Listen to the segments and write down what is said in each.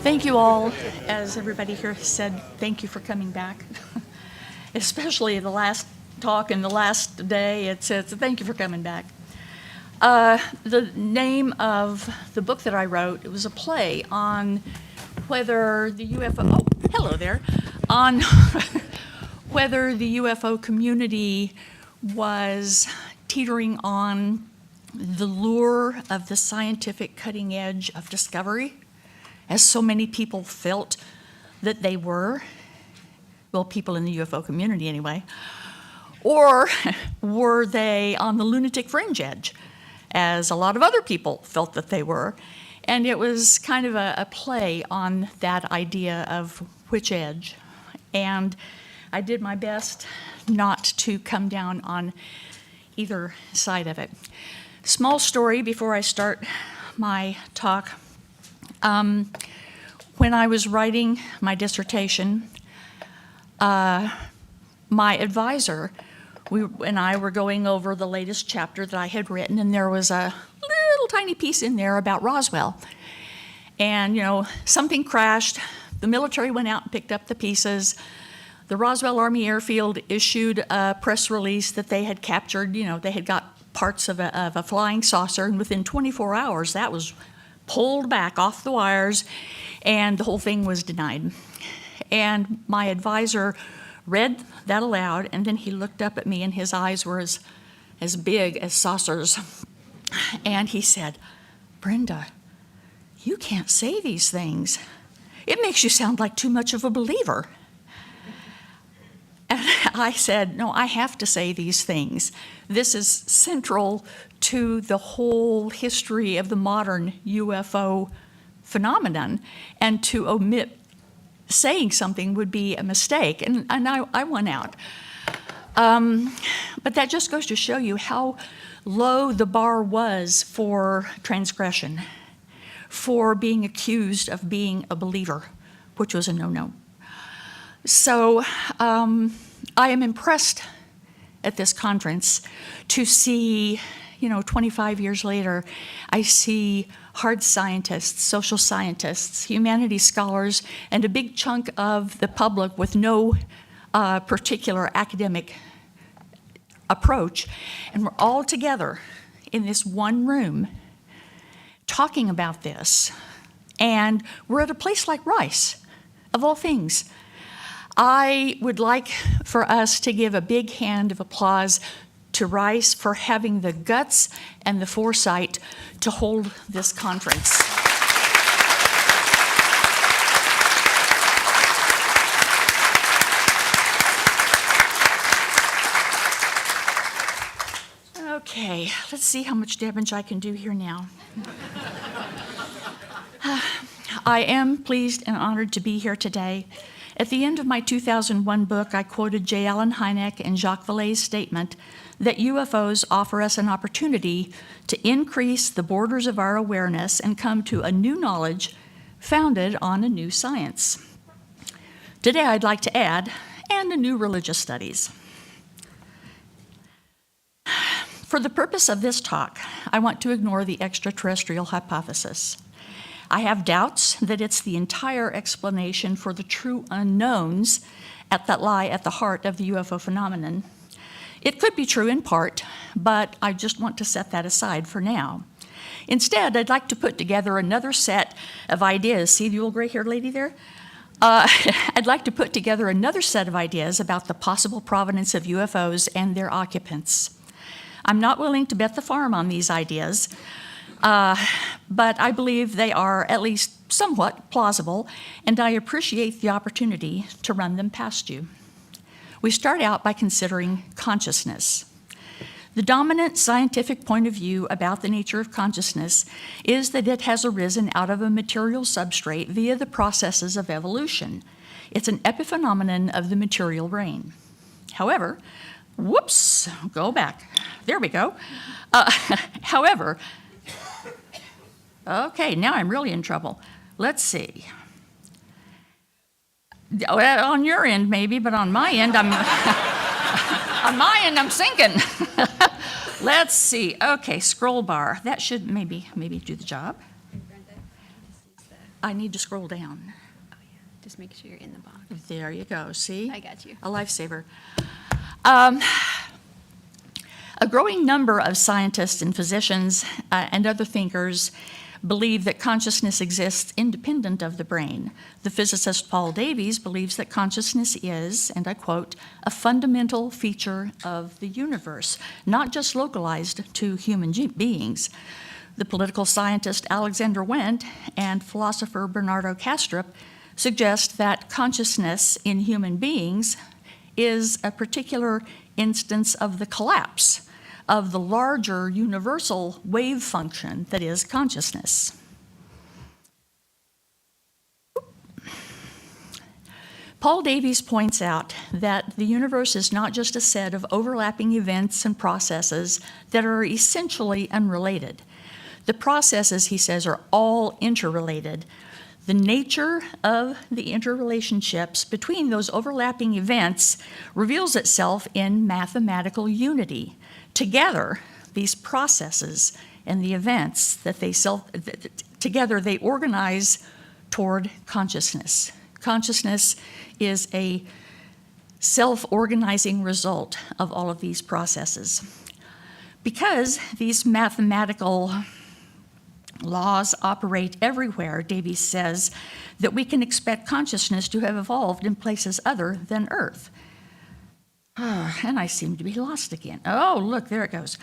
Thank you all. As everybody here said, thank you for coming back. Especially the last talk and the last day, it's thank you for coming back. The name of the book that I wrote, it was a play on whether the UFO, oh, hello there, on whether the UFO community was teetering on the lure of the scientific cutting edge of discovery, as so many people felt that they were, well, people in the UFO community anyway, or were they on the lunatic fringe edge, as a lot of other people felt that they were. And it was kind of a play on that idea of which edge. And I did my best not to come down on either side of it. Small story before I start my talk. When I was writing my dissertation, my advisor and I were going over the latest chapter that I had written, and there was a little tiny piece in there about Roswell. And, you know, something crashed. The military went out and picked up the pieces. The Roswell Army Airfield issued a press release that they had captured, you know, they had got parts of a flying saucer, and within 24 hours, that was pulled back off the wires, and the whole thing was denied. And my advisor read that aloud, and then he looked up at me, and his eyes were as big as saucers. And he said, "Brenda, you can't say these things. It makes you sound like too much of a believer." And I said, "No, I have to say these things. This is central to the whole history of the modern UFO phenomenon, and to omit saying something would be a mistake." And I went out. But that just goes to show you how low the bar was for transgression, for being accused of being a believer, which was a no-no. So I am impressed at this conference to see, you know, 25 years later, I see hard scientists, social scientists, humanities scholars, and a big chunk of the public with no particular academic approach. And we're all together in this one room talking about this. And we're at a place like Rice, of all things. I would like for us to give a big hand of applause to Rice for having the guts and the foresight to hold this conference. Okay, let's see how much damage I can do here now. I am pleased and honored to be here today. At the end of my 2001 book, I quoted J. Allen Hynek and Jacques Vallée's statement that UFOs offer us an opportunity to increase the borders of our awareness and come to a new knowledge founded on a new science. Today, I'd like to add, and a new religious studies. For the purpose of this talk, I want to ignore the extraterrestrial hypothesis. I have doubts that it's the entire explanation for the true unknowns that lie at the heart of the UFO phenomenon. It could be true in part, but I just want to set that aside for now. Instead, I'd like to put together another set of ideas. See the old gray-haired lady there? I'd like to put together another set of ideas about the possible provenance of UFOs and their occupants. I'm not willing to bet the farm on these ideas, but I believe they are at least somewhat plausible, and I appreciate the opportunity to run them past you. We start out by considering consciousness. The dominant scientific point of view about the nature of consciousness is that it has arisen out of a material substrate via the processes of evolution. It's an epiphenomenon of the material brain. However, whoops, go back. There we go. However, okay, now I'm really in trouble. Let's see. Well, on your end maybe, but on my end I'm I'm sinking. Let's see. Okay, scroll bar. That should maybe do the job. Brenda, this is the I need to scroll down. Oh, yeah. Just make sure you're in the box. There you go, see? I got you. A lifesaver. A growing number of scientists and physicians and other thinkers believe that consciousness exists independent of the brain. The physicist Paul Davies believes that consciousness is, and I quote, a fundamental feature of the universe, not just localized to human beings. The political scientist Alexander Wendt and philosopher Bernardo Kastrup suggest that consciousness in human beings is a particular instance of the collapse of the larger universal wave function that is consciousness. Paul Davies points out that the universe is not just a set of overlapping events and processes that are essentially unrelated. The processes, he says, are all interrelated. The nature of the interrelationships between those overlapping events reveals itself in mathematical unity. Together, these processes and the events that together they organize toward consciousness. Consciousness is a self-organizing result of all of these processes. Because these mathematical laws operate everywhere, Davies says that we can expect consciousness to have evolved in places other than Earth. And I seem to be lost again. Oh, look, there it goes.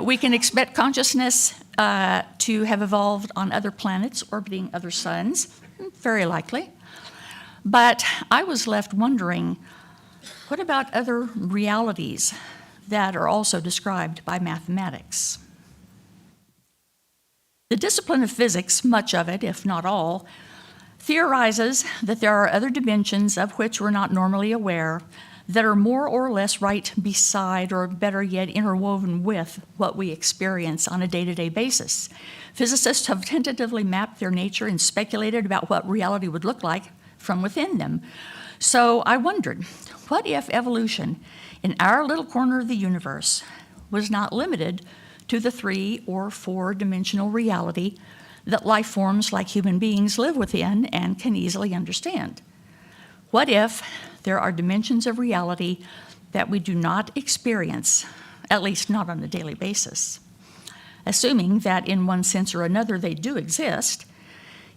We can expect consciousness to have evolved on other planets orbiting other suns, very likely. But I was left wondering, what about other realities that are also described by mathematics? The discipline of physics, much of it, if not all, theorizes that there are other dimensions of which we're not normally aware that are more or less right beside, or better yet, interwoven with what we experience on a day-to-day basis. Physicists have tentatively mapped their nature and speculated about what reality would look like from within them. So I wondered, what if evolution in our little corner of the universe was not limited to the 3 or 4-dimensional reality that life forms like human beings live within and can easily understand? What if there are dimensions of reality that we do not experience, at least not on a daily basis? Assuming that in one sense or another they do exist,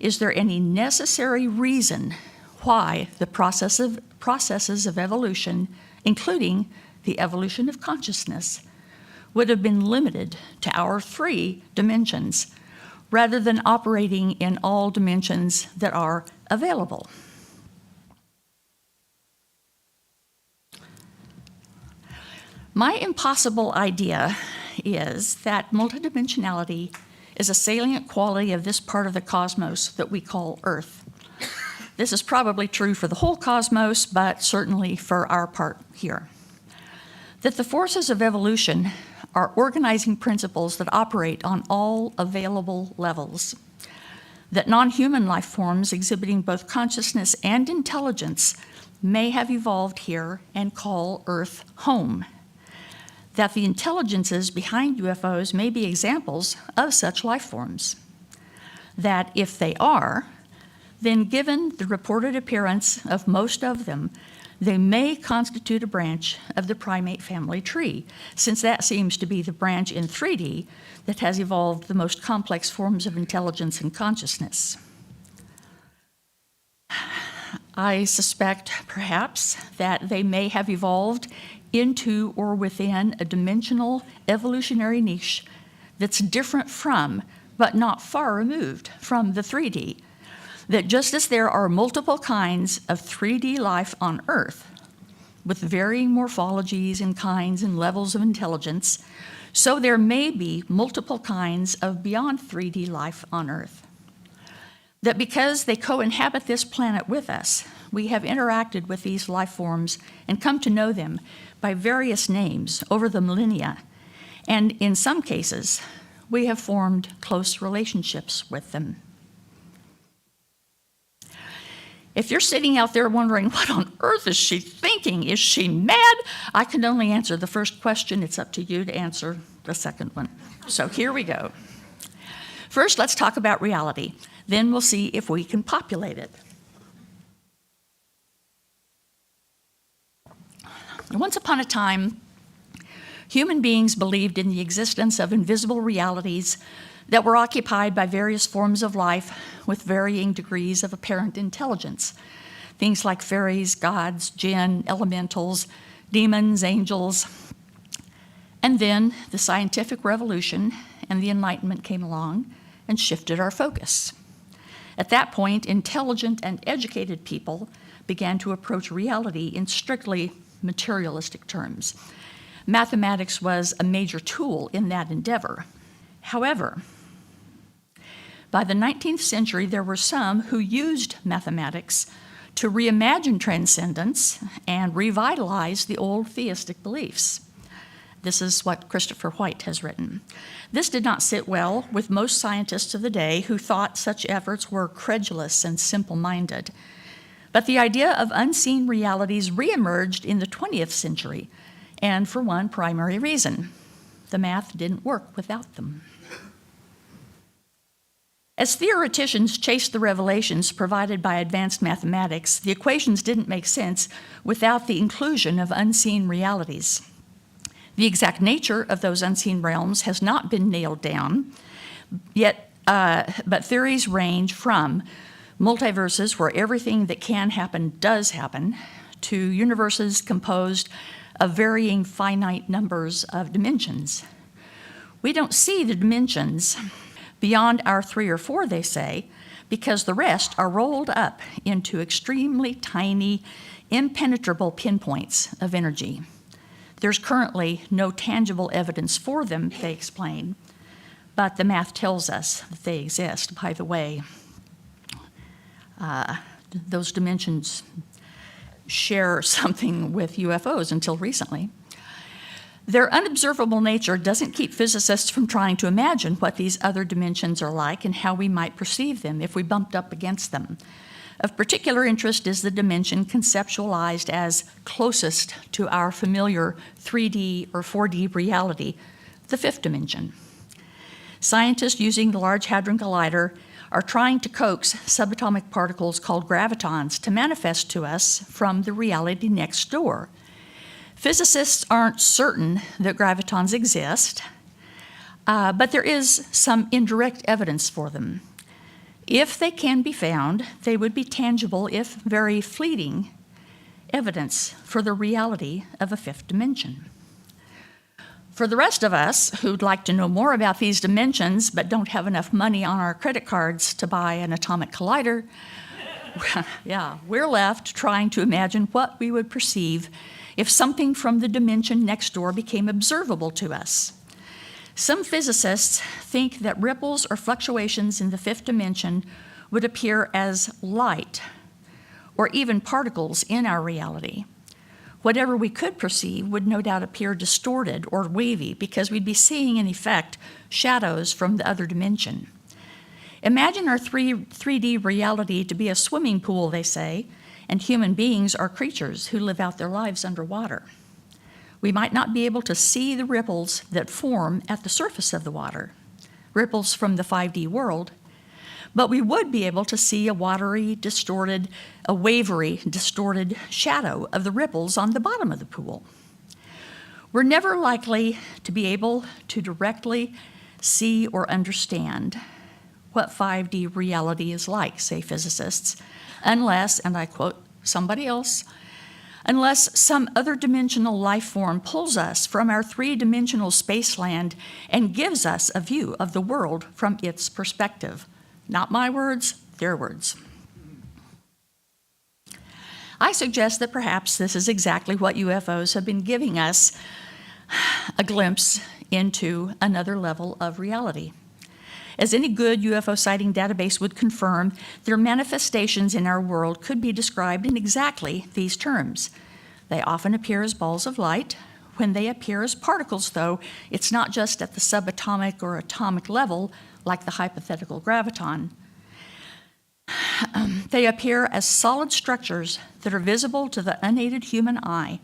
is there any necessary reason why the processes of evolution, including the evolution of consciousness, would have been limited to our 3 dimensions rather than operating in all dimensions that are available? My impossible idea is that multidimensionality is a salient quality of this part of the cosmos that we call Earth. This is probably true for the whole cosmos, but certainly for our part here. That the forces of evolution are organizing principles that operate on all available levels. That non-human life forms exhibiting both consciousness and intelligence may have evolved here and call Earth home. That the intelligences behind UFOs may be examples of such life forms. That if they are, then given the reported appearance of most of them, they may constitute a branch of the primate family tree, since that seems to be the branch in 3D that has evolved the most complex forms of intelligence and consciousness. I suspect, perhaps, that they may have evolved into or within a dimensional evolutionary niche that's different from, but not far removed from, the 3D. That just as there are multiple kinds of 3D life on Earth, with varying morphologies and kinds and levels of intelligence, so there may be multiple kinds of beyond 3D life on Earth. That because they co-inhabit this planet with us, we have interacted with these life forms and come to know them by various names over the millennia, and in some cases, we have formed close relationships with them. If you're sitting out there wondering, what on earth is she thinking? Is she mad? I can only answer the first question. It's up to you to answer the second one. So here we go. First, let's talk about reality. Then we'll see if we can populate it. Once upon a time, human beings believed in the existence of invisible realities that were occupied by various forms of life with varying degrees of apparent intelligence. Things like fairies, gods, jinn, elementals, demons, angels. And then the scientific revolution and the Enlightenment came along and shifted our focus. At that point, intelligent and educated people began to approach reality in strictly materialistic terms. Mathematics was a major tool in that endeavor. However, by the 19th century, there were some who used mathematics to reimagine transcendence and revitalize the old theistic beliefs. This is what Christopher White has written. This did not sit well with most scientists of the day who thought such efforts were credulous and simple-minded. But the idea of unseen realities reemerged in the 20th century, and for one primary reason: the math didn't work without them. As theoreticians chased the revelations provided by advanced mathematics, the equations didn't make sense without the inclusion of unseen realities. The exact nature of those unseen realms has not been nailed down, but theories range from multiverses where everything that can happen does happen, to universes composed of varying finite numbers of dimensions. We don't see the dimensions beyond our 3 or 4, they say, because the rest are rolled up into extremely tiny, impenetrable pinpoints of energy. There's currently no tangible evidence for them, they explain, but the math tells us that they exist. By the way, those dimensions share something with UFOs until recently. Their unobservable nature doesn't keep physicists from trying to imagine what these other dimensions are like and how we might perceive them if we bumped up against them. Of particular interest is the dimension conceptualized as closest to our familiar 3D or 4D reality, the 5th dimension. Scientists using the Large Hadron Collider are trying to coax subatomic particles called gravitons to manifest to us from the reality next door. Physicists aren't certain that gravitons exist, but there is some indirect evidence for them. If they can be found, they would be tangible, if very fleeting, evidence for the reality of a 5th dimension. For the rest of us who'd like to know more about these dimensions but don't have enough money on our credit cards to buy an atomic collider, we're left trying to imagine what we would perceive if something from the dimension next door became observable to us. Some physicists think that ripples or fluctuations in the 5th dimension would appear as light or even particles in our reality. Whatever we could perceive would no doubt appear distorted or wavy because we'd be seeing, in effect, shadows from the other dimension. Imagine our 3D reality to be a swimming pool, they say, and human beings are creatures who live out their lives underwater. We might not be able to see the ripples that form at the surface of the water, ripples from the 5D world, but we would be able to see a wavery, distorted shadow of the ripples on the bottom of the pool. We're never likely to be able to directly see or understand what 5D reality is like, say physicists, unless, and I quote somebody else, unless some other dimensional life form pulls us from our 3-dimensional spaceland and gives us a view of the world from its perspective. Not my words, their words. I suggest that perhaps this is exactly what UFOs have been giving us, a glimpse into another level of reality. As any good UFO sighting database would confirm, their manifestations in our world could be described in exactly these terms. They often appear as balls of light. When they appear as particles, though, it's not just at the subatomic or atomic level, like the hypothetical graviton. They appear as solid structures that are visible to the unaided human eye,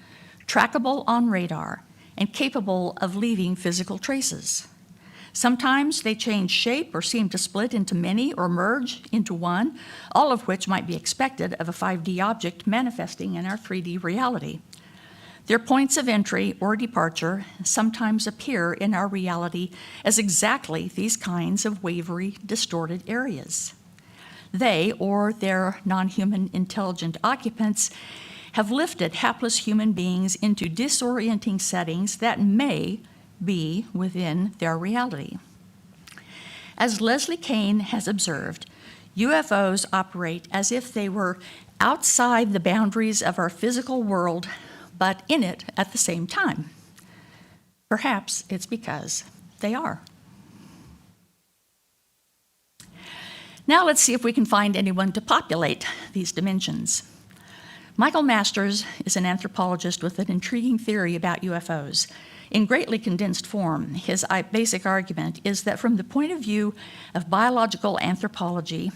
trackable on radar, and capable of leaving physical traces. Sometimes they change shape or seem to split into many or merge into one, all of which might be expected of a 5D object manifesting in our 3D reality. Their points of entry or departure sometimes appear in our reality as exactly these kinds of wavery, distorted areas. They, or their non-human intelligent occupants, have lifted hapless human beings into disorienting settings that may be within their reality. As Leslie Kane has observed, UFOs operate as if they were outside the boundaries of our physical world, but in it at the same time. Perhaps it's because they are. Now let's see if we can find anyone to populate these dimensions. Michael Masters is an anthropologist with an intriguing theory about UFOs. In greatly condensed form, his basic argument is that from the point of view of biological anthropology,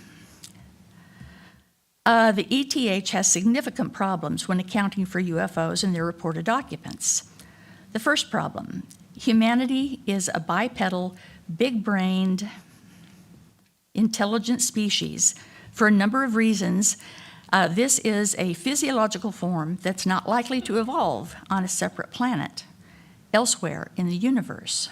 the ETH has significant problems when accounting for UFOs and their reported occupants. The first problem, humanity is a bipedal, big-brained, intelligent species. For a number of reasons, this is a physiological form that's not likely to evolve on a separate planet elsewhere in the universe.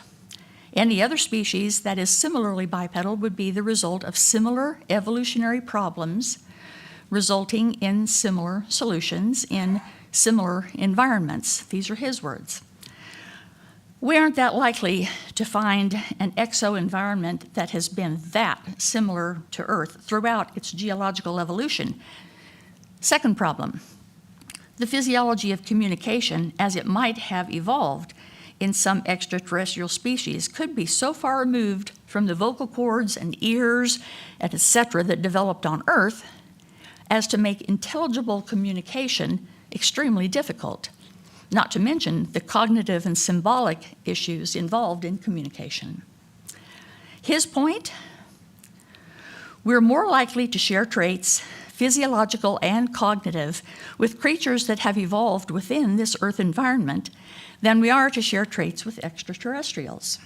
Any other species that is similarly bipedal would be the result of similar evolutionary problems resulting in similar solutions in similar environments. These are his words. We aren't that likely to find an exo-environment that has been that similar to Earth throughout its geological evolution. Second problem, the physiology of communication as it might have evolved in some extraterrestrial species could be so far removed from the vocal cords and ears, and etc. that developed on Earth as to make intelligible communication extremely difficult, not to mention the cognitive and symbolic issues involved in communication. His point, we're more likely to share traits, physiological and cognitive, with creatures that have evolved within this Earth environment than we are to share traits with extraterrestrials.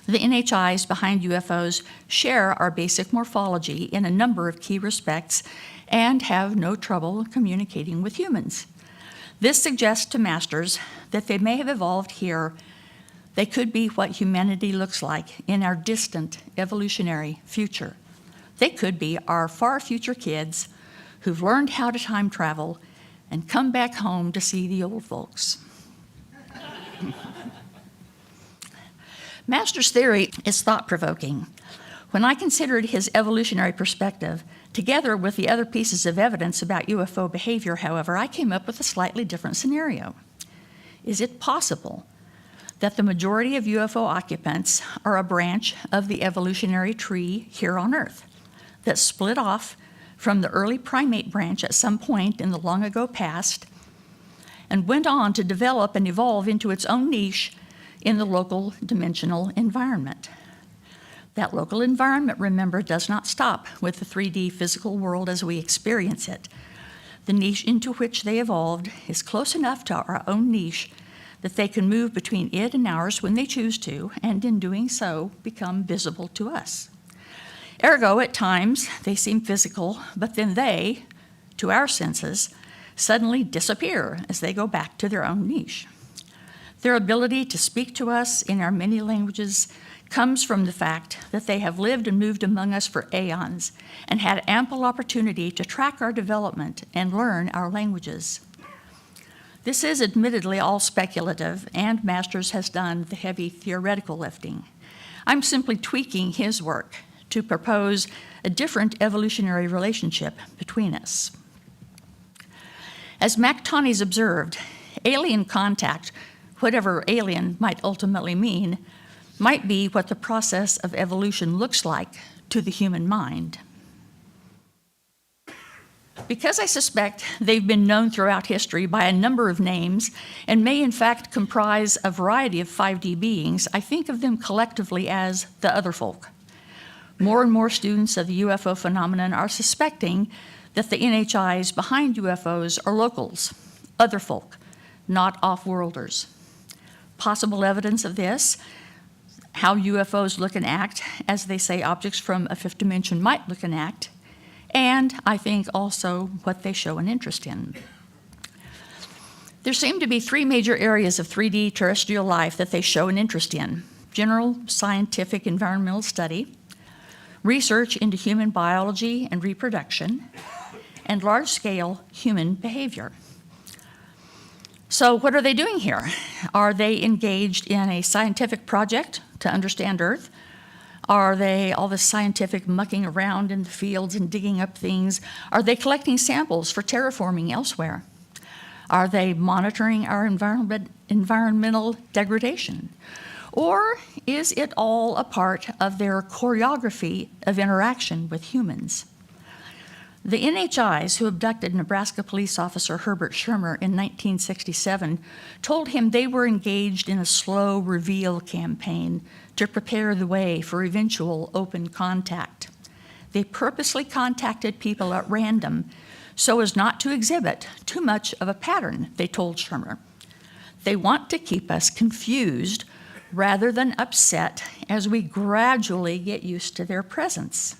The NHIs behind UFOs share our basic morphology in a number of key respects and have no trouble communicating with humans. This suggests to Masters that they may have evolved here. They could be what humanity looks like in our distant evolutionary future. They could be our far future kids who've learned how to time travel and come back home to see the old folks. Masters' theory is thought-provoking. When I considered his evolutionary perspective, together with the other pieces of evidence about UFO behavior, however, I came up with a slightly different scenario. Is it possible that the majority of UFO occupants are a branch of the evolutionary tree here on Earth that split off from the early primate branch at some point in the long ago past and went on to develop and evolve into its own niche in the local dimensional environment? That local environment, remember, does not stop with the 3D physical world as we experience it. The niche into which they evolved is close enough to our own niche that they can move between it and ours when they choose to, and in doing so, become visible to us. Ergo, at times, they seem physical, but then they, to our senses, suddenly disappear as they go back to their own niche. Their ability to speak to us in our many languages comes from the fact that they have lived and moved among us for aeons and had ample opportunity to track our development and learn our languages. This is admittedly all speculative, and Masters has done the heavy theoretical lifting. I'm simply tweaking his work to propose a different evolutionary relationship between us. As McToney's observed, alien contact, whatever alien might ultimately mean, might be what the process of evolution looks like to the human mind. Because I suspect they've been known throughout history by a number of names and may in fact comprise a variety of 5D beings, I think of them collectively as the other folk. More and more students of the UFO phenomenon are suspecting that the NHIs behind UFOs are locals, other folk, not off-worlders. Possible evidence of this, how UFOs look and act, as they say objects from a fifth dimension might look and act, and I think also what they show an interest in. There seem to be three major areas of 3D terrestrial life that they show an interest in: general scientific environmental study, research into human biology and reproduction, and large-scale human behavior. So what are they doing here? Are they engaged in a scientific project to understand Earth? Are they all this scientific mucking around in the fields and digging up things? Are they collecting samples for terraforming elsewhere? Are they monitoring our environmental degradation? Or is it all a part of their choreography of interaction with humans? The NHIs who abducted Nebraska police officer Herbert Schirmer in 1967 told him they were engaged in a slow reveal campaign to prepare the way for eventual open contact. They purposely contacted people at random so as not to exhibit too much of a pattern, they told Schirmer. They want to keep us confused rather than upset as we gradually get used to their presence.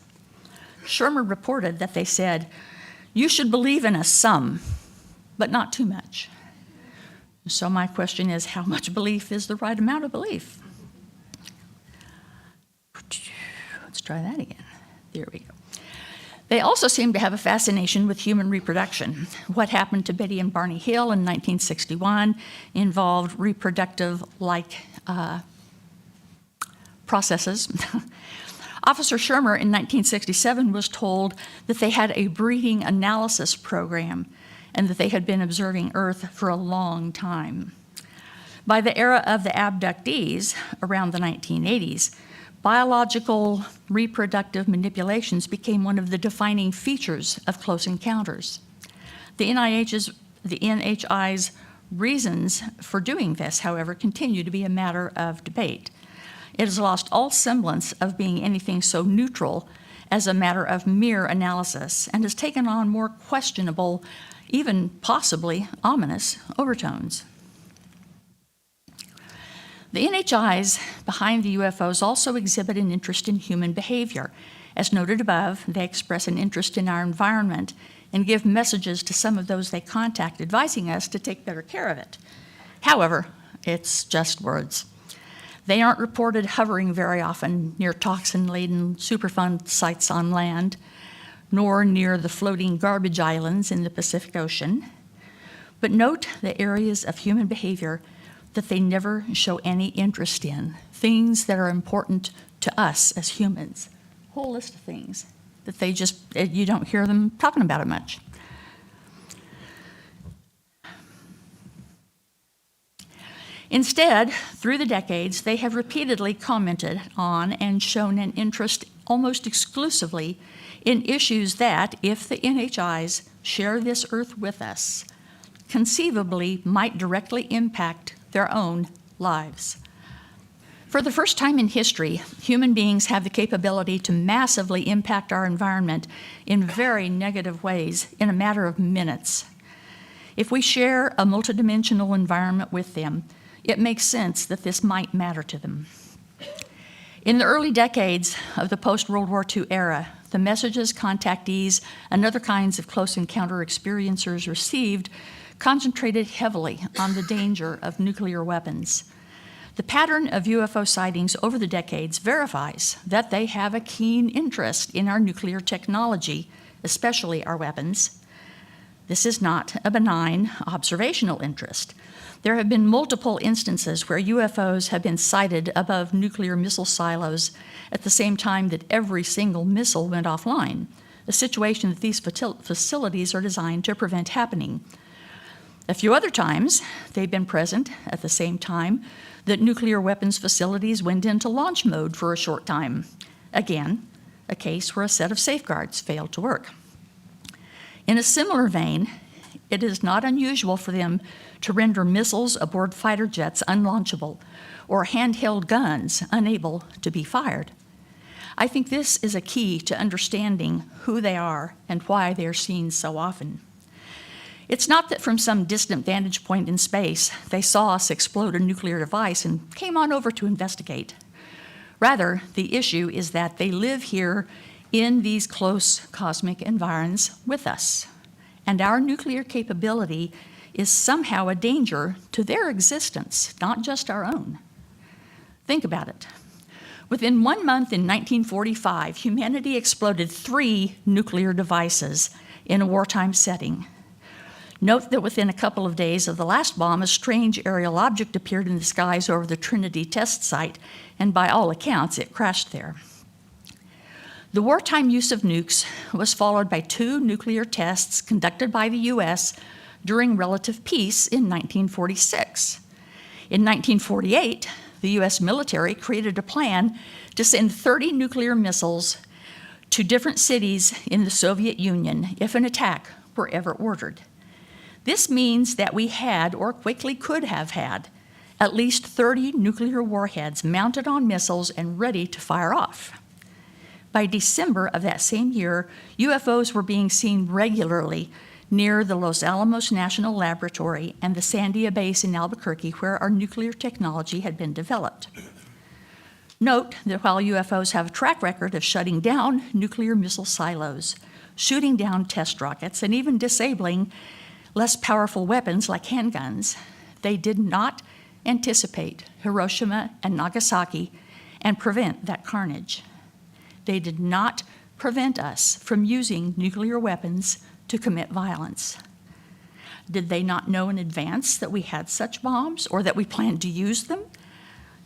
Schirmer reported that they said, "You should believe in us some, but not too much." So my question is, how much belief is the right amount of belief? Let's try that again. There we go. They also seem to have a fascination with human reproduction. What happened to Betty and Barney Hill in 1961 involved reproductive-like processes. Officer Schirmer in 1967 was told that they had a breeding analysis program and that they had been observing Earth for a long time. By the era of the abductees, around the 1980s, biological reproductive manipulations became one of the defining features of close encounters. The NHI's reasons for doing this, however, continue to be a matter of debate. It has lost all semblance of being anything so neutral as a matter of mere analysis and has taken on more questionable, even possibly ominous overtones. The NHIs behind the UFOs also exhibit an interest in human behavior. As noted above, they express an interest in our environment and give messages to some of those they contact advising us to take better care of it. However, it's just words. They aren't reported hovering very often near toxin-laden Superfund sites on land, nor near the floating garbage islands in the Pacific Ocean. But note the areas of human behavior that they never show any interest in, things that are important to us as humans. A whole list of things that you don't hear them talking about it much. Instead, through the decades, they have repeatedly commented on and shown an interest almost exclusively in issues that, if the NHIs share this Earth with us, conceivably might directly impact their own lives. For the first time in history, human beings have the capability to massively impact our environment in very negative ways in a matter of minutes. If we share a multidimensional environment with them, it makes sense that this might matter to them. In the early decades of the post-World War II era, the messages contactees and other kinds of close encounter experiencers received concentrated heavily on the danger of nuclear weapons. The pattern of UFO sightings over the decades verifies that they have a keen interest in our nuclear technology, especially our weapons. This is not a benign observational interest. There have been multiple instances where UFOs have been sighted above nuclear missile silos at the same time that every single missile went offline, a situation that these facilities are designed to prevent happening. A few other times, they've been present at the same time that nuclear weapons facilities went into launch mode for a short time. Again, a case where a set of safeguards failed to work. In a similar vein, it is not unusual for them to render missiles aboard fighter jets unlaunchable or handheld guns unable to be fired. I think this is a key to understanding who they are and why they are seen so often. It's not that from some distant vantage point in space, they saw us explode a nuclear device and came on over to investigate. Rather, the issue is that they live here in these close cosmic environs with us, and our nuclear capability is somehow a danger to their existence, not just our own. Think about it. Within 1 month in 1945, humanity exploded 3 nuclear devices in a wartime setting. Note that within a couple of days of the last bomb, a strange aerial object appeared in the skies over the Trinity test site, and by all accounts, it crashed there. The wartime use of nukes was followed by 2 nuclear tests conducted by the U.S. during relative peace in 1946. In 1948, the U.S. military created a plan to send 30 nuclear missiles to different cities in the Soviet Union if an attack were ever ordered. This means that we had, or quickly could have had, at least 30 nuclear warheads mounted on missiles and ready to fire off. By December of that same year, UFOs were being seen regularly near the Los Alamos National Laboratory and the Sandia Base in Albuquerque, where our nuclear technology had been developed. Note that while UFOs have a track record of shutting down nuclear missile silos, shooting down test rockets, and even disabling less powerful weapons like handguns, they did not anticipate Hiroshima and Nagasaki and prevent that carnage. They did not prevent us from using nuclear weapons to commit violence. Did they not know in advance that we had such bombs or that we planned to use them?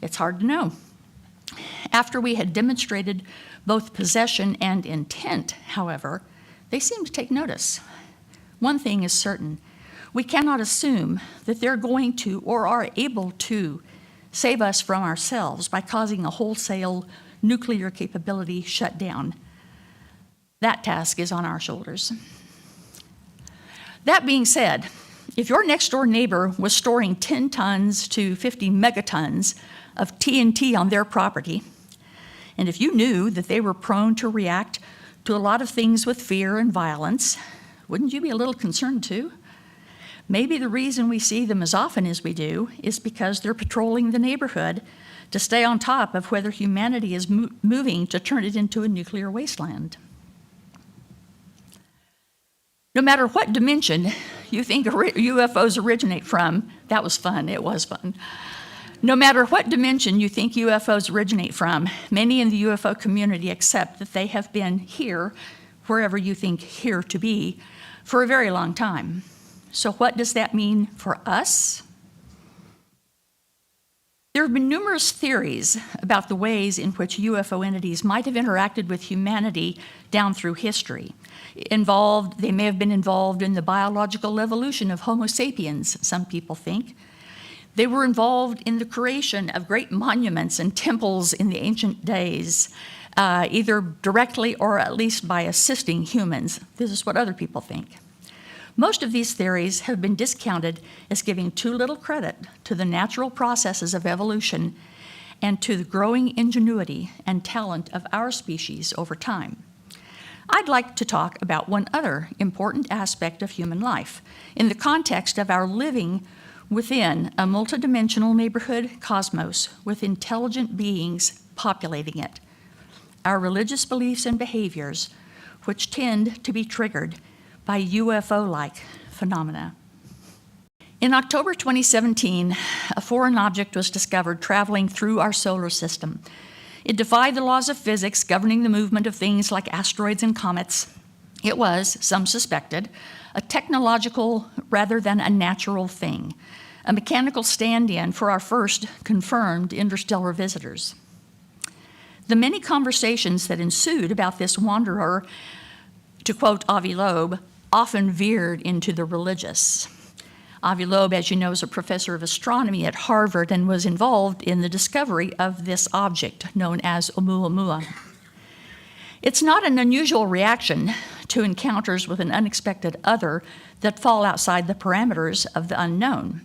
It's hard to know. After we had demonstrated both possession and intent, however, they seemed to take notice. One thing is certain: we cannot assume that they're going to or are able to save us from ourselves by causing a wholesale nuclear capability shutdown. That task is on our shoulders. That being said, if your next-door neighbor was storing 10 tons to 50 megatons of TNT on their property, and if you knew that they were prone to react to a lot of things with fear and violence, wouldn't you be a little concerned too? Maybe the reason we see them as often as we do is because they're patrolling the neighborhood to stay on top of whether humanity is moving to turn it into a nuclear wasteland. No matter what dimension you think UFOs originate from, that was fun, it was fun. No matter what dimension you think UFOs originate from, many in the UFO community accept that they have been here, wherever you think here to be, for a very long time. So what does that mean for us? There have been numerous theories about the ways in which UFO entities might have interacted with humanity down through history. They may have been involved in the biological evolution of Homo sapiens, some people think. They were involved in the creation of great monuments and temples in the ancient days, either directly or at least by assisting humans. This is what other people think. Most of these theories have been discounted as giving too little credit to the natural processes of evolution and to the growing ingenuity and talent of our species over time. I'd like to talk about one other important aspect of human life in the context of our living within a multidimensional neighborhood cosmos with intelligent beings populating it. Our religious beliefs and behaviors, which tend to be triggered by UFO-like phenomena. In October 2017, a foreign object was discovered traveling through our solar system. It defied the laws of physics governing the movement of things like asteroids and comets. It was, some suspected, a technological rather than a natural thing, a mechanical stand-in for our first confirmed interstellar visitors. The many conversations that ensued about this wanderer, to quote Avi Loeb, often veered into the religious. Avi Loeb, as you know, is a professor of astronomy at Harvard and was involved in the discovery of this object known as Oumuamua. It's not an unusual reaction to encounters with an unexpected other that fall outside the parameters of the unknown.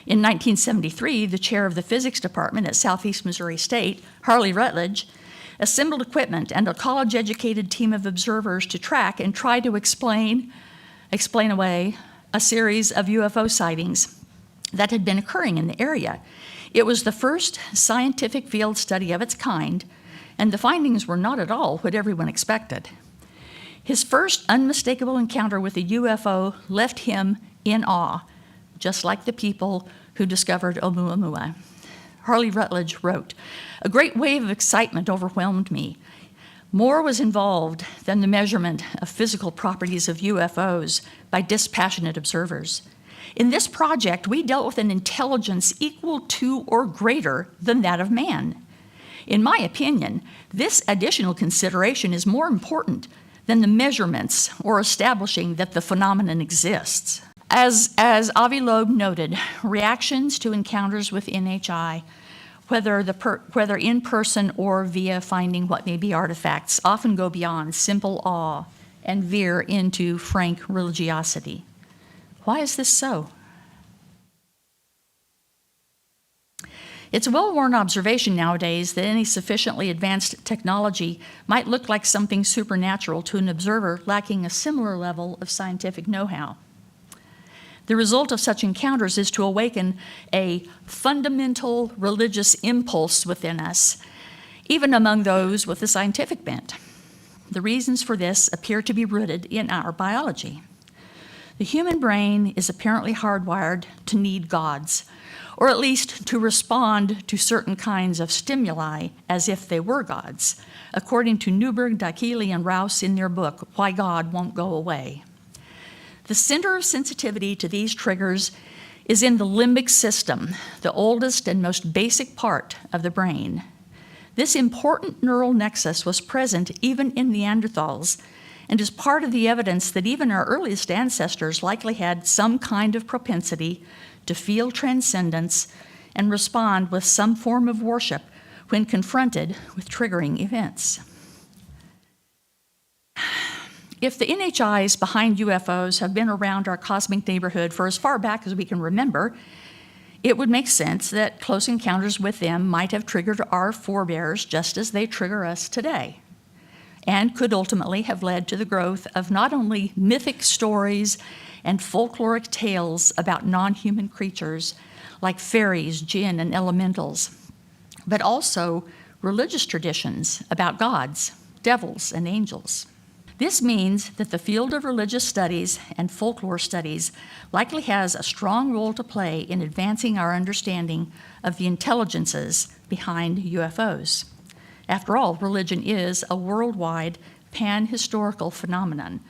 In 1973, the chair of the physics department at Southeast Missouri State, Harley Rutledge, assembled equipment and a college-educated team of observers to track and try to explain away a series of UFO sightings that had been occurring in the area. It was the first scientific field study of its kind, and the findings were not at all what everyone expected. His first unmistakable encounter with a UFO left him in awe, just like the people who discovered Oumuamua. Harley Rutledge wrote, "A great wave of excitement overwhelmed me. More was involved than the measurement of physical properties of UFOs by dispassionate observers. In this project, we dealt with an intelligence equal to or greater than that of man. In my opinion, this additional consideration is more important than the measurements or establishing that the phenomenon exists." As Avi Loeb noted, reactions to encounters with NHI, whether in person or via finding what may be artifacts, often go beyond simple awe and veer into frank religiosity. Why is this so? It's a well-worn observation nowadays that any sufficiently advanced technology might look like something supernatural to an observer lacking a similar level of scientific know-how. The result of such encounters is to awaken a fundamental religious impulse within us, even among those with a scientific bent. The reasons for this appear to be rooted in our biology. The human brain is apparently hardwired to need gods, or at least to respond to certain kinds of stimuli as if they were gods, according to Newberg, Daikele, and Rouse in their book, Why God Won't Go Away. The center of sensitivity to these triggers is in the limbic system, the oldest and most basic part of the brain. This important neural nexus was present even in Neanderthals and is part of the evidence that even our earliest ancestors likely had some kind of propensity to feel transcendence and respond with some form of worship when confronted with triggering events. If the NHIs behind UFOs have been around our cosmic neighborhood for as far back as we can remember, it would make sense that close encounters with them might have triggered our forebears just as they trigger us today, and could ultimately have led to the growth of not only mythic stories and folkloric tales about non-human creatures like fairies, jinn, and elementals, but also religious traditions about gods, devils, and angels. This means that the field of religious studies and folklore studies likely has a strong role to play in advancing our understanding of the intelligences behind UFOs. After all, religion is a worldwide, pan-historical phenomenon.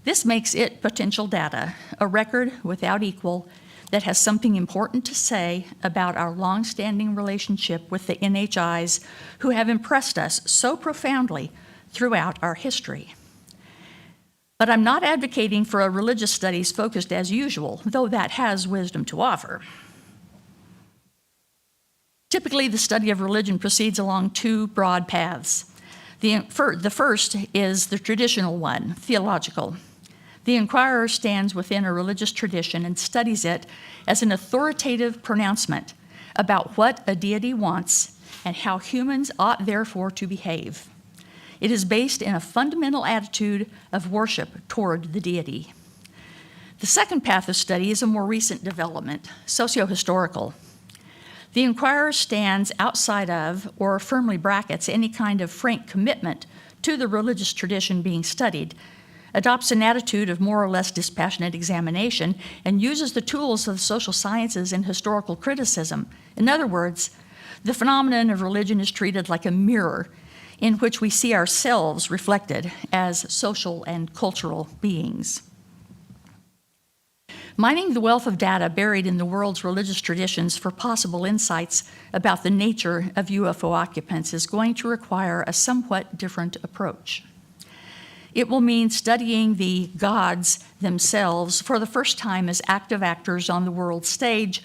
This makes it potential data, a record without equal that has something important to say about our long-standing relationship with the NHIs who have impressed us so profoundly throughout our history. But I'm not advocating for a religious studies focused as usual, though that has wisdom to offer. Typically, the study of religion proceeds along two broad paths. The first is the traditional one, theological. The inquirer stands within a religious tradition and studies it as an authoritative pronouncement about what a deity wants and how humans ought therefore to behave. It is based in a fundamental attitude of worship toward the deity. The second path of study is a more recent development, socio-historical. The inquirer stands outside of or firmly brackets any kind of frank commitment to the religious tradition being studied, adopts an attitude of more or less dispassionate examination, and uses the tools of the social sciences and historical criticism. In other words, the phenomenon of religion is treated like a mirror in which we see ourselves reflected as social and cultural beings. Mining the wealth of data buried in the world's religious traditions for possible insights about the nature of UFO occupants is going to require a somewhat different approach. It will mean studying the gods themselves for the first time as active actors on the world stage,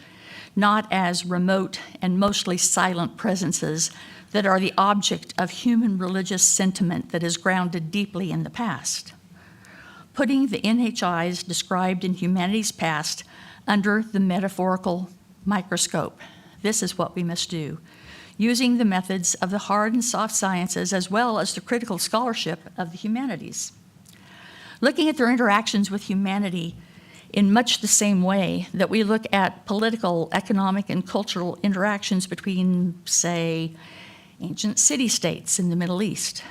not as remote and mostly silent presences that are the object of human religious sentiment that is grounded deeply in the past. Putting the NHIs described in humanity's past under the metaphorical microscope. This is what we must do, using the methods of the hard and soft sciences as well as the critical scholarship of the humanities. Looking at their interactions with humanity in much the same way that we look at political, economic, and cultural interactions between, say, ancient city-states in the Middle East,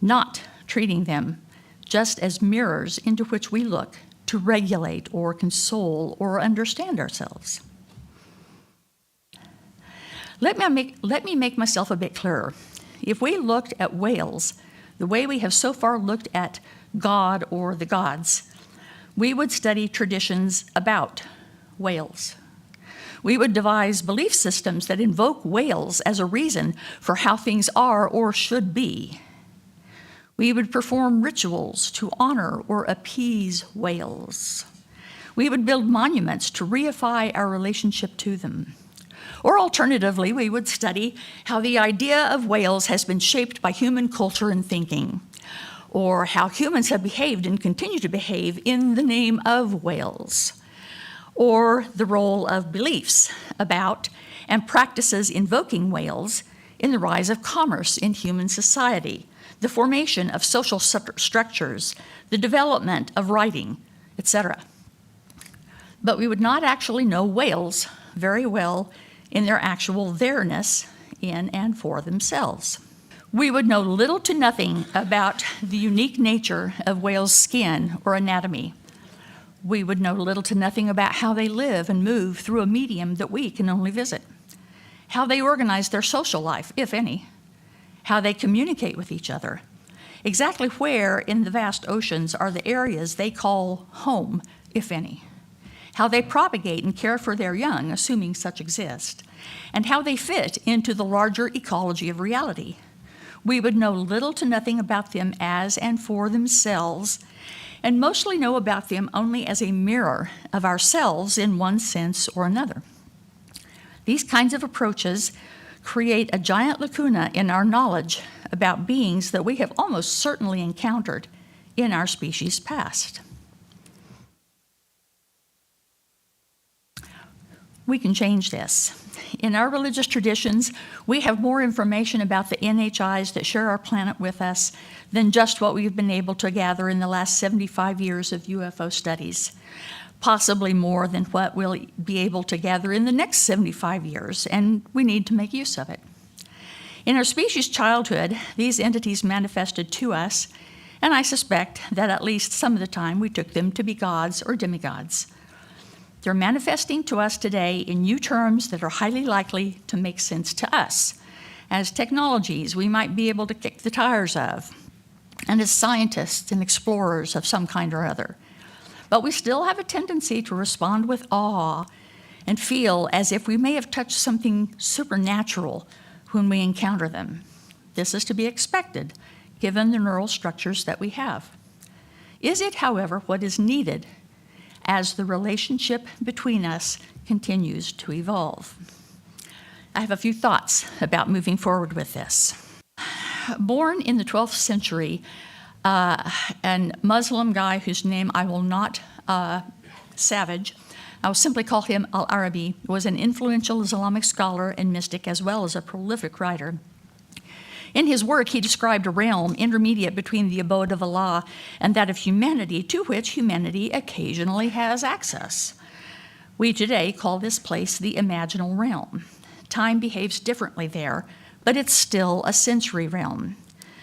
not treating them just as mirrors into which we look to regulate or console or understand ourselves. Let me make myself a bit clearer. If we looked at whales the way we have so far looked at God or the gods, we would study traditions about whales. We would devise belief systems that invoke whales as a reason for how things are or should be. We would perform rituals to honor or appease whales. We would build monuments to reify our relationship to them. Or alternatively, we would study how the idea of whales has been shaped by human culture and thinking, or how humans have behaved and continue to behave in the name of whales, or the role of beliefs about and practices invoking whales in the rise of commerce in human society, the formation of social structures, the development of writing, etc. But we would not actually know whales very well in their actual there-ness in and for themselves. We would know little to nothing about the unique nature of whales' skin or anatomy. We would know little to nothing about how they live and move through a medium that we can only visit, how they organize their social life, if any, how they communicate with each other, exactly where in the vast oceans are the areas they call home, if any, how they propagate and care for their young, assuming such exist, and how they fit into the larger ecology of reality. We would know little to nothing about them as and for themselves, and mostly know about them only as a mirror of ourselves in one sense or another. These kinds of approaches create a giant lacuna in our knowledge about beings that we have almost certainly encountered in our species' past. We can change this. In our religious traditions, we have more information about the NHIs that share our planet with us than just what we've been able to gather in the last 75 years of UFO studies, possibly more than what we'll be able to gather in the next 75 years, and we need to make use of it. In our species' childhood, these entities manifested to us, and I suspect that at least some of the time we took them to be gods or demigods. They're manifesting to us today in new terms that are highly likely to make sense to us, as technologies we might be able to kick the tires of, and as scientists and explorers of some kind or other. But we still have a tendency to respond with awe and feel as if we may have touched something supernatural when we encounter them. This is to be expected, given the neural structures that we have. Is it, however, what is needed as the relationship between us continues to evolve? I have a few thoughts about moving forward with this. Born in the 12th century, a Muslim guy whose name I will not savage, I will simply call him Al-Arabi, was an influential Islamic scholar and mystic as well as a prolific writer. In his work, he described a realm intermediate between the abode of Allah and that of humanity, to which humanity occasionally has access. We today call this place the imaginal realm. Time behaves differently there, but it's still a sensory realm.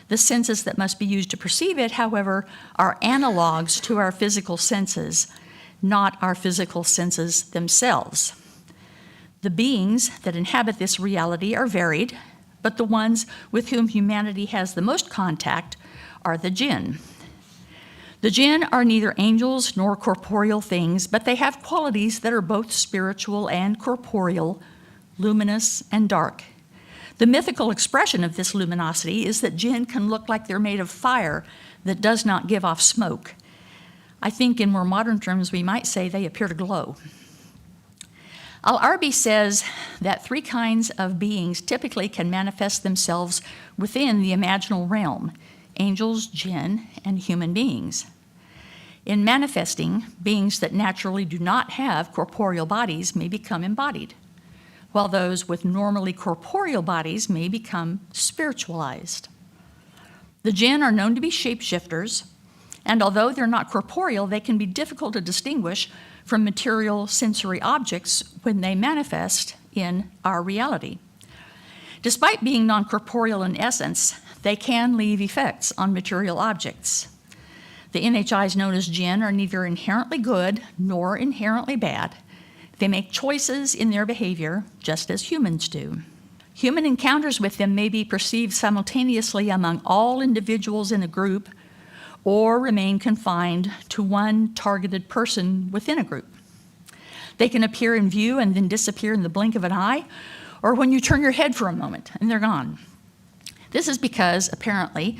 The senses that must be used to perceive it, however, are analogs to our physical senses, not our physical senses themselves. The beings that inhabit this reality are varied, but the ones with whom humanity has the most contact are the jinn. The jinn are neither angels nor corporeal things, but they have qualities that are both spiritual and corporeal, luminous and dark. The mythical expression of this luminosity is that jinn can look like they're made of fire that does not give off smoke. I think in more modern terms, we might say they appear to glow. Al-Arabi says that three kinds of beings typically can manifest themselves within the imaginal realm: angels, jinn, and human beings. In manifesting, beings that naturally do not have corporeal bodies may become embodied, while those with normally corporeal bodies may become spiritualized. The jinn are known to be shapeshifters, And although they're not corporeal, they can be difficult to distinguish from material sensory objects when they manifest in our reality. Despite being non-corporeal in essence, they can leave effects on material objects. The NHIs known as jinn are neither inherently good nor inherently bad. They make choices in their behavior just as humans do. Human encounters with them may be perceived simultaneously among all individuals in a group or remain confined to one targeted person within a group. They can appear in view and then disappear in the blink of an eye, or when you turn your head for a moment and they're gone. This is because, apparently,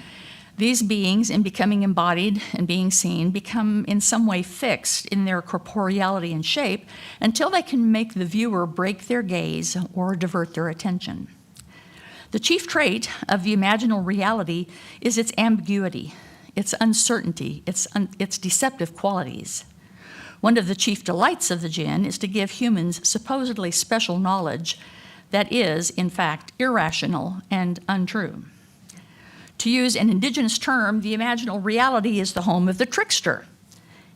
these beings, in becoming embodied and being seen, become in some way fixed in their corporeality and shape until they can make the viewer break their gaze or divert their attention. The chief trait of the imaginal reality is its ambiguity, its uncertainty, its deceptive qualities. One of the chief delights of the jinn is to give humans supposedly special knowledge that is, in fact, irrational and untrue. To use an indigenous term, the imaginal reality is the home of the trickster,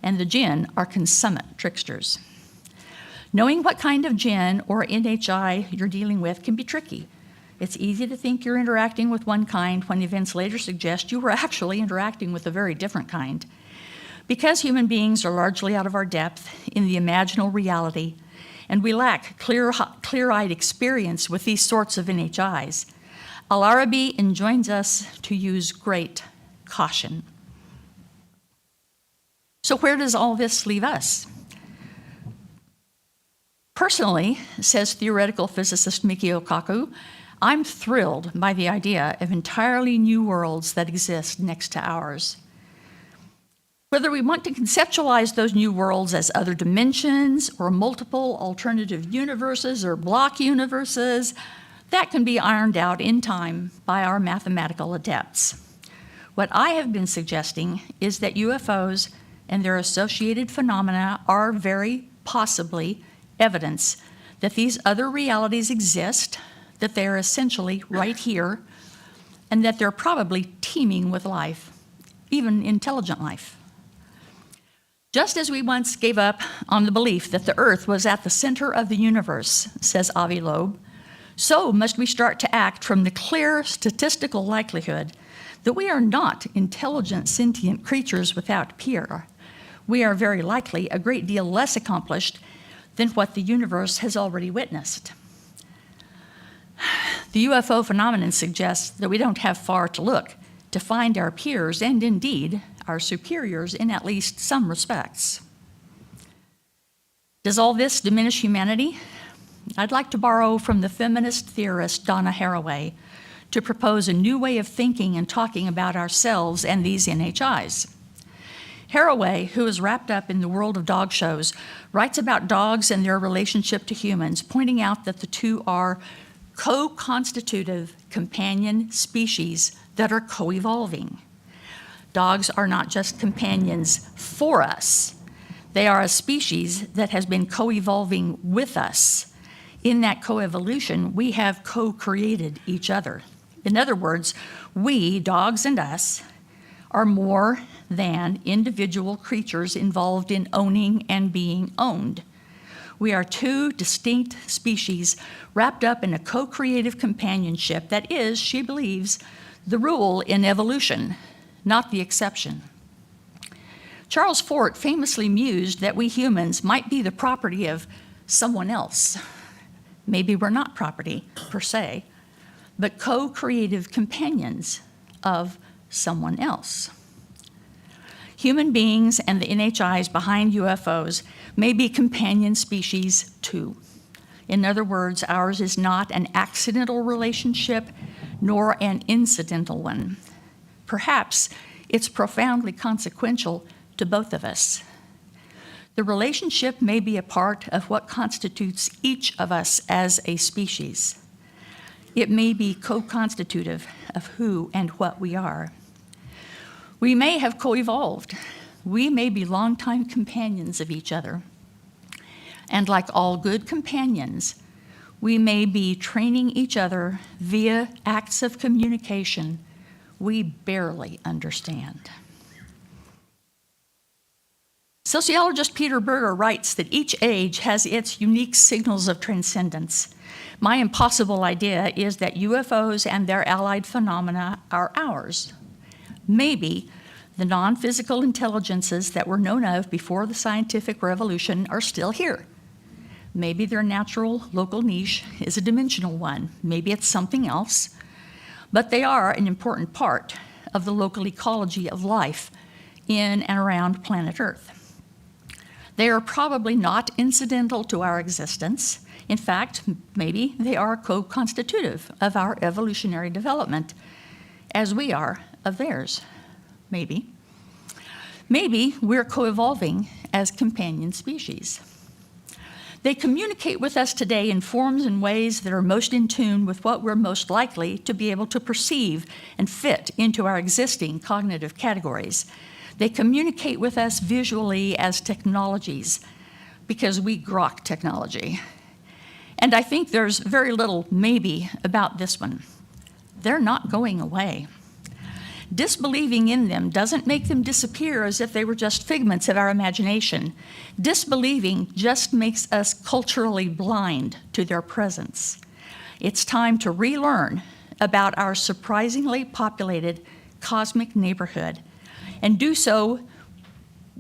and the jinn are consummate tricksters. Knowing what kind of jinn or NHI you're dealing with can be tricky. It's easy to think you're interacting with one kind when events later suggest you were actually interacting with a very different kind. Because human beings are largely out of our depth in the imaginal reality, and we lack clear-eyed experience with these sorts of NHIs, Al-Arabi enjoins us to use great caution. So where does all this leave us? Personally, says theoretical physicist Mikio Kaku, I'm thrilled by the idea of entirely new worlds that exist next to ours. Whether we want to conceptualize those new worlds as other dimensions or multiple alternative universes or block universes, that can be ironed out in time by our mathematical adepts. What I have been suggesting is that UFOs and their associated phenomena are very possibly evidence that these other realities exist, that they are essentially right here, and that they're probably teeming with life, even intelligent life. Just as we once gave up on the belief that the Earth was at the center of the universe, says Avi Loeb, so must we start to act from the clear statistical likelihood that we are not intelligent, sentient creatures without peer. We are very likely a great deal less accomplished than what the universe has already witnessed. The UFO phenomenon suggests that we don't have far to look to find our peers and indeed our superiors in at least some respects. Does all this diminish humanity? I'd like to borrow from the feminist theorist Donna Haraway to propose a new way of thinking and talking about ourselves and these NHIs. Haraway, who is wrapped up in the world of dog shows, writes about dogs and their relationship to humans, pointing out that the two are co-constitutive companion species that are co-evolving. Dogs are not just companions for us. They are a species that has been co-evolving with us. In that co-evolution, we have co-created each other. In other words, we, dogs and us, are more than individual creatures involved in owning and being owned. We are two distinct species wrapped up in a co-creative companionship that is, she believes, the rule in evolution, not the exception. Charles Fort famously mused that we humans might be the property of someone else. Maybe we're not property, per se, but co-creative companions of someone else. Human beings and the NHIs behind UFOs may be companion species too. In other words, ours is not an accidental relationship nor an incidental one. Perhaps it's profoundly consequential to both of us. The relationship may be a part of what constitutes each of us as a species. It may be co-constitutive of who and what we are. We may have co-evolved. We may be longtime companions of each other. And like all good companions, we may be training each other via acts of communication we barely understand. Sociologist Peter Berger writes that each age has its unique signals of transcendence. My impossible idea is that UFOs and their allied phenomena are ours. Maybe the non-physical intelligences that were known of before the scientific revolution are still here. Maybe their natural local niche is a dimensional one. Maybe it's something else. But they are an important part of the local ecology of life in and around planet Earth. They are probably not incidental to our existence. In fact, maybe they are co-constitutive of our evolutionary development, as we are of theirs. Maybe. Maybe we're co-evolving as companion species. They communicate with us today in forms and ways that are most in tune with what we're most likely to be able to perceive and fit into our existing cognitive categories. They communicate with us visually as technologies because we grok technology. And I think there's very little maybe about this one. They're not going away. Disbelieving in them doesn't make them disappear as if they were just figments of our imagination. Disbelieving just makes us culturally blind to their presence. It's time to relearn about our surprisingly populated cosmic neighborhood and do so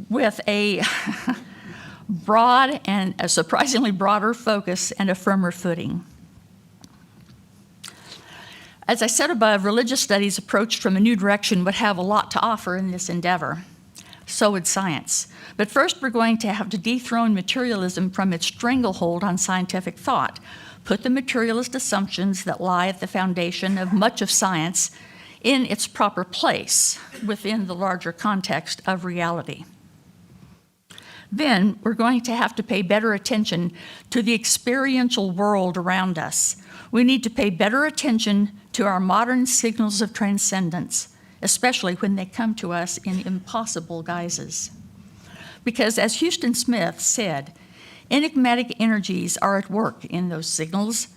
with a broad and a surprisingly broader focus and a firmer footing. As I said above, religious studies approached from a new direction would have a lot to offer in this endeavor. So would science. But first, we're going to have to dethrone materialism from its stranglehold on scientific thought, put the materialist assumptions that lie at the foundation of much of science in its proper place within the larger context of reality. Then we're going to have to pay better attention to the experiential world around us. We need to pay better attention to our modern signals of transcendence, especially when they come to us in impossible guises. Because as Houston Smith said, enigmatic energies are at work in those signals.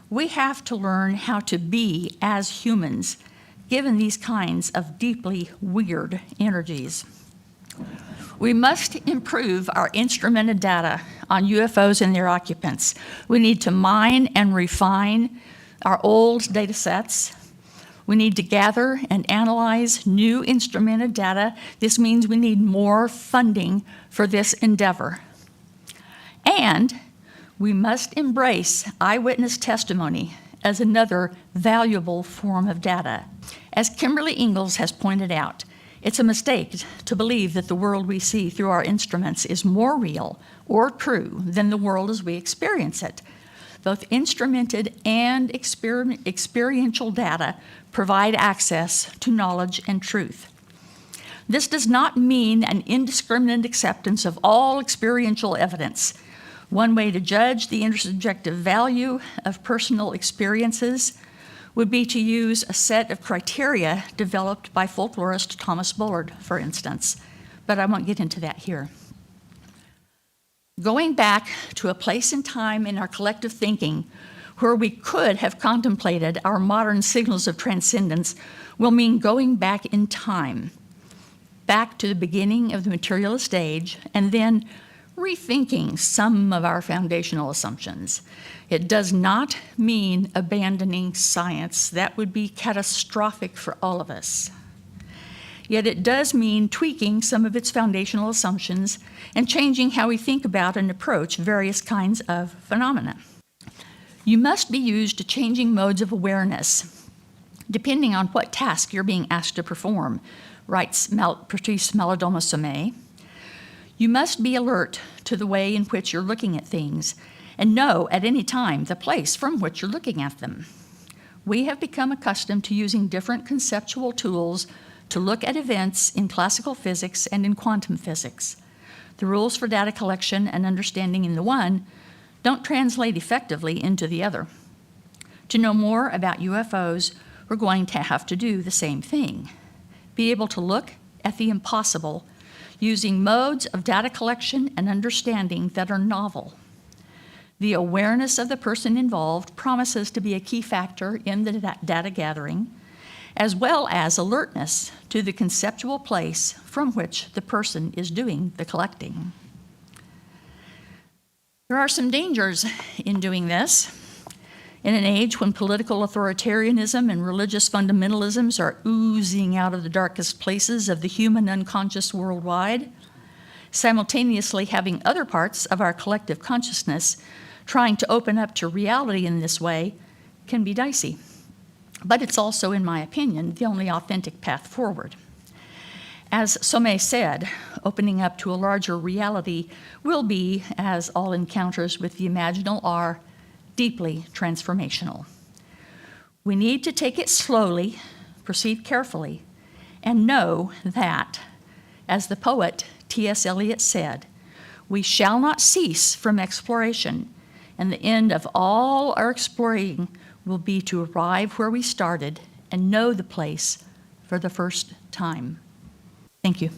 We have to learn how to be as humans, given these kinds of deeply weird energies. We must improve our instrumented data on UFOs and their occupants. We need to mine and refine our old data sets. We need to gather and analyze new instrumented data. This means we need more funding for this endeavor. And we must embrace eyewitness testimony as another valuable form of data. As Kimberly Ingalls has pointed out, it's a mistake to believe that the world we see through our instruments is more real or true than the world as we experience it. Both instrumented and experiential data provide access to knowledge and truth. This does not mean an indiscriminate acceptance of all experiential evidence. One way to judge the intersubjective value of personal experiences would be to use a set of criteria developed by folklorist Thomas Bullard, for instance, but I won't get into that here. Going back to a place and time in our collective thinking where we could have contemplated our modern signals of transcendence will mean going back in time, back to the beginning of the materialist age, and then rethinking some of our foundational assumptions. It does not mean abandoning science. That would be catastrophic for all of us. Yet it does mean tweaking some of its foundational assumptions and changing how we think about and approach various kinds of phenomena. You must be used to changing modes of awareness, depending on what task you're being asked to perform, writes Patrice Malidoma-Sommet. You must be alert to the way in which you're looking at things and know at any time the place from which you're looking at them. We have become accustomed to using different conceptual tools to look at events in classical physics and in quantum physics. The rules for data collection and understanding in the one don't translate effectively into the other. To know more about UFOs, we're going to have to do the same thing. Be able to look at the impossible using modes of data collection and understanding that are novel. The awareness of the person involved promises to be a key factor in the data gathering, as well as alertness to the conceptual place from which the person is doing the collecting. There are some dangers in doing this. In an age when political authoritarianism and religious fundamentalisms are oozing out of the darkest places of the human unconscious worldwide, simultaneously having other parts of our collective consciousness trying to open up to reality in this way can be dicey. But it's also, in my opinion, the only authentic path forward. As Somé said, opening up to a larger reality will be, as all encounters with the imaginal are, deeply transformational. We need to take it slowly, proceed carefully, and know that, as the poet T.S. Eliot said, we shall not cease from exploration, and the end of all our exploring will be to arrive where we started and know the place for the first time. Thank you.